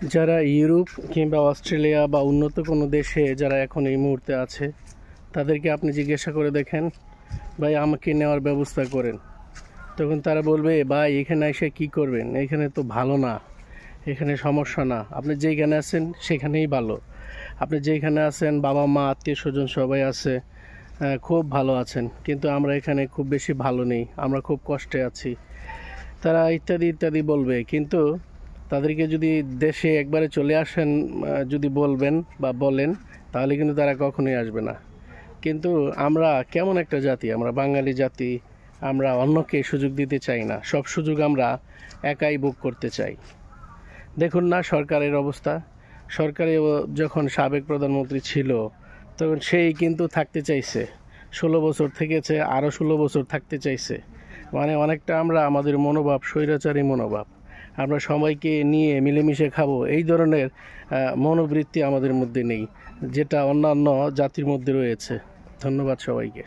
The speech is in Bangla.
যারা ইউরোপ কিংবা অস্ট্রেলিয়া বা উন্নত কোনো দেশে যারা এখন এই মুহূর্তে আছে, তাদেরকে আপনি জিজ্ঞাসা করে দেখেন, ভাই আমাকে নেওয়ার ব্যবস্থা করেন। তখন তারা বলবে, ভাই এখানে এসে কী করবেন, এখানে তো ভালো না, এখানে সমস্যা না, আপনি যেইখানে আছেন সেখানেই ভালো। আপনি যেইখানে আছেন বাবা মা আত্মীয় স্বজন সবাই আছে, খুব ভালো আছেন, কিন্তু আমরা এখানে খুব বেশি ভালো নেই, আমরা খুব কষ্টে আছি। তারা ইত্যাদি ইত্যাদি বলবে, কিন্তু তাদেরকে যদি দেশে একবারে চলে আসেন যদি বলবেন বা বলেন, তাহলে কিন্তু তারা কখনোই আসবে না। কিন্তু আমরা কেমন একটা জাতি, আমরা বাঙালি জাতি, আমরা অন্যকে সুযোগ দিতে চাই না, সব সুযোগ আমরা একাই ভোগ করতে চাই। দেখুন না সরকারের অবস্থা, সরকারে যখন সাবেক প্রধানমন্ত্রী ছিল তখন সেই কিন্তু থাকতে চাইছে, 16 বছর থেকেছে, আরও 16 বছর থাকতে চাইছে। মানে অনেকটা আমরা আমাদের মনোভাব স্বৈরাচারী মনোভাব, আমরা সবাইকে নিয়ে মিলেমিশে খাবো এই ধরনের মনোবৃত্তি আমাদের মধ্যে নেই, যেটা অন্যান্য জাতির মধ্যে রয়েছে। ধন্যবাদ সবাইকে।